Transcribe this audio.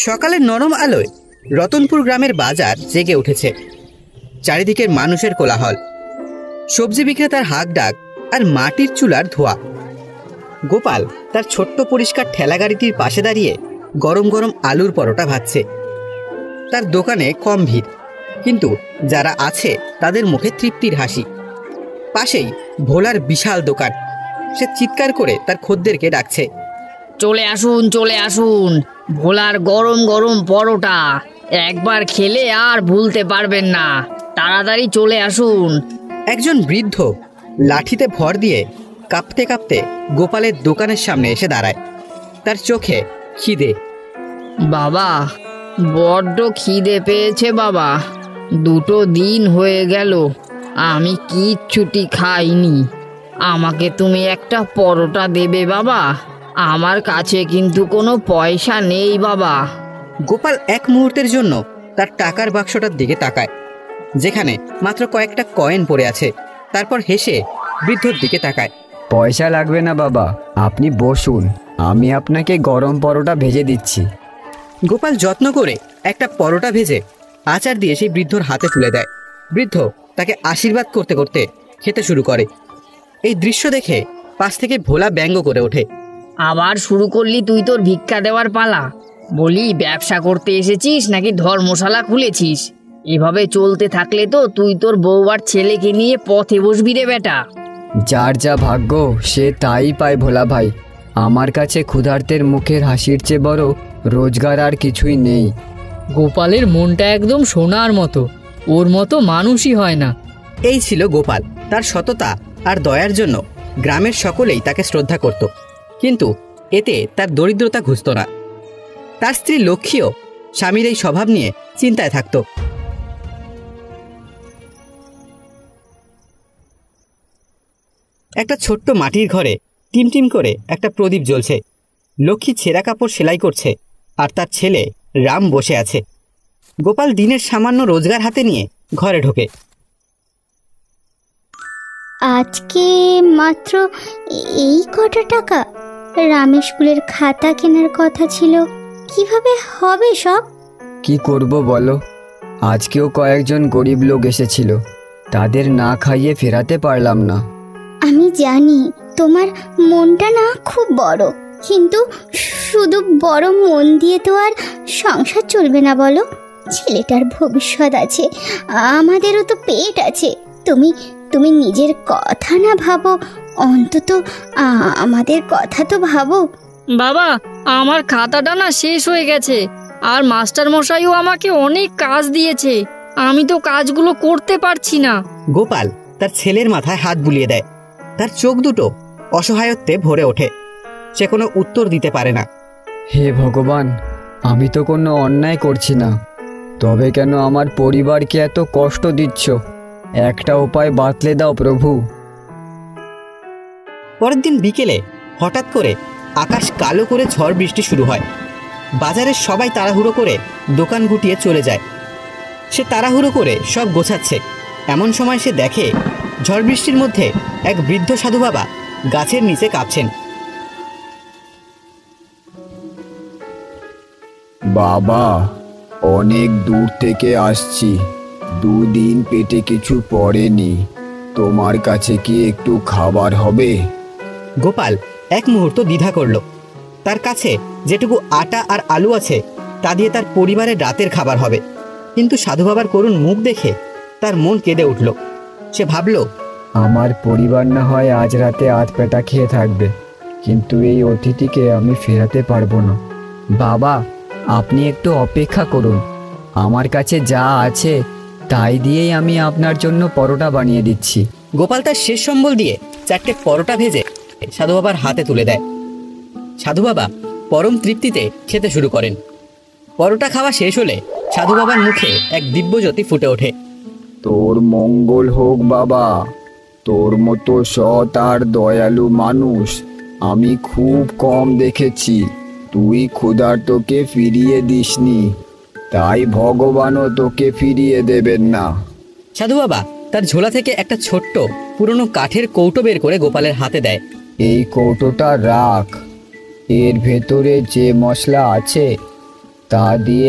সকালের নরম আলোয় রতনপুর গ্রামের বাজার জেগে উঠেছে। চারিদিকের মানুষের কোলাহল, সবজি বিক্রেতার হাঁক ডাক আর মাটির চুলার ধোঁয়া। গোপাল তার ছোট্ট পরিষ্কার ঠেলাগাড়িটির পাশে দাঁড়িয়ে গরম গরম আলুর পরোটা ভাজছে। তার দোকানে কম ভিড়, কিন্তু যারা আছে তাদের মুখে তৃপ্তির হাসি। পাশেই ভোলার বিশাল দোকান। সে চিৎকার করে তার খদ্দেরকে ডাকছে, চলে আসুন, চলে আসুন, ভোলার গরম গরম পরোটা একবার খেলে আর ভুলতে পারবেন না, তাড়াতাড়ি চলে আসুন। একজন বৃদ্ধ লাঠিতে ভর দিয়ে কাঁপতে কাঁপতে গোপালের দোকানের সামনে এসে দাঁড়ায়। তার চোখে খিদে। বাবা, বড্ড খিদে পেয়েছে বাবা, 2 দিন হয়ে গেল আমি কিচ্ছুটি খাইনি। আমাকে তুমি একটা পরোটা দেবে বাবা? আমার কাছে কিন্তু কোনো পয়সা নেই বাবা। গোপাল এক মুহূর্তের জন্য তার টাকার বাক্সটার দিকে তাকায়, যেখানে মাত্র কয়েকটা কয়েন পড়ে আছে। তারপর হেসে বৃদ্ধর দিকে তাকায়। পয়সা লাগবে না বাবা, আপনি বসুন, আমি আপনাকে গরম পরোটা ভেজে দিচ্ছি। গোপাল যত্ন করে একটা পরোটা ভেজে আচার দিয়ে সেই বৃদ্ধর হাতে তুলে দেয়। বৃদ্ধ তাকে আশীর্বাদ করতে করতে খেতে শুরু করে। এই দৃশ্য দেখে পাশ থেকে ভোলা ব্যঙ্গ করে ওঠে, আবার শুরু করলি তুই তোর ভিক্ষা দেওয়ার পালা? বলি, ব্যবসা করতে এসেছিস নাকি ধর্মশালা খুলেছিস? এভাবে চলতে থাকলে তো তুই তোর বউ আর ছেলেকে নিয়ে পথে বসবি রে বেটা। যার যা ভাগ্য সে তাই পায় ভোলা ভাই। আমার কাছে ক্ষুধার্তের মুখের হাসির চেয়ে বড় রোজগার আর কিছুই নেই। গোপালের মনটা একদম সোনার মতো, ওর মতো মানুষই হয় না। এই ছিল গোপাল। তার সততা আর দয়ার জন্য গ্রামের সকলেই তাকে শ্রদ্ধা করত, কিন্তু এতে তার দরিদ্রতা ঘুচত না। তার স্ত্রী লক্ষ্মীও স্বামীর এই স্বভাব নিয়ে চিন্তায় থাকত। একটা ছোট্ট মাটির ঘরে টিমটিম করে একটা প্রদীপ জ্বলছে। লক্ষ্মী ছেঁড়া কাপড় সেলাই করছে, আর তার ছেলে রাম বসে আছে। গোপাল দিনের সামান্য রোজগার হাতে নিয়ে ঘরে ঢোকে। আজকে মাত্র এই কটা টাকা? রামের স্কুলের খাতা কেনার কথা ছিল, কিভাবে হবে সব? কি করব বলো, আজকেও কয়েকজন গরিব লোক এসেছিল, তাদের না খাইয়ে ফেরাতে পারলাম না। আমি জানি তোমার মনটা না খুব বড়, কিন্তু শুধু বড় মন দিয়ে তো আর সংসার চলবে না বলো। ছেলেটার ভবিষ্যৎ আছে, আমাদেরও তো পেট আছে। তুমি তুমি নিজের কথা না ভাবো, অন্তত আমাদের কথা তো ভাবো। বাবা, আমার খাতাটা না শেষ হয়ে গেছে, আর মাস্টার মশাইও আমাকে অনেক কাজ দিয়েছে, আমি তো কাজগুলো করতে পারছি না। গোপাল তার ছেলের মাথায় হাত বুলিয়ে দেয়। তার চোখ দুটো অসহায়ত্বে ভরে ওঠে। সে কোনো উত্তর দিতে পারে না। হে ভগবান, আমি তো কোনো অন্যায় করছি না, তবে কেন আমার পরিবারকে এত কষ্ট দিচ্ছ? একটা উপায় বাতলে দাও প্রভু। পরের দিন বিকেলে হঠাৎ করে আকাশ কালো করে ঝড় বৃষ্টি শুরু হয়। বাজারের সবাই তাড়াহুড়ো করে দোকান গুটিয়ে চলে যায়। সে তাড়াহুড়ো করে সব গোছাচ্ছে। এমন সময় সে দেখে ঝড় বৃষ্টির মধ্যে এক বৃদ্ধ সাধু বাবা গাছের নিচে কাঁপছেন। বাবা, অনেক দূর থেকে আসছি, 2 দিন পেটে কিছু পড়েনি, তোমার কাছে কি একটু খাবার হবে? গোপাল এক মুহূর্ত দ্বিধা করল। তার কাছে যেটুকু আটা আর আলু আছে তা দিয়ে তার পরিবারের রাতের খাবার হবে, কিন্তু সাধু বাবার করুণ মুখ দেখে তার মন কেঁদে উঠল। সে ভাবল, আমার পরিবার না হয় আজ রাতে আধ পেটা খেয়ে থাকবে, কিন্তু এই অতিথিকে আমি ফেরাতে পারবো না। বাবা, আপনি একটু অপেক্ষা করুন, আমার কাছে যা আছে তাই দিয়েই আমি আপনার জন্য পরোটা বানিয়ে দিচ্ছি। গোপাল তার শেষ সম্বল দিয়ে 4টে পরোটা ভেজে সাধু বাবার হাতে তুলে দেয়। সাধু বাবা পরম তৃপ্তিতে খেতে শুরু করেন। পরোটা খাওয়া শেষ হলে সাধু বাবার মুখে এক দিব্যজ্যোতি ফুটে ওঠে। তোর মঙ্গল হোক বাবা, তোর মতো সৎ আর দয়ালু মানুষ আমি খুব কম দেখেছি। তুই ক্ষুধার্তকে ফিরিয়ে দিসনি, তাই ভগবানও তোকে ফিরিয়ে দেবেন না। সাধু বাবা তার ঝোলা থেকে একটা ছোট্ট পুরনো কাঠের কৌটো বের করে গোপালের হাতে দেয়। এই কৌটোটা রাখ, এর ভেতরে যে মশলা আছে তা দিয়ে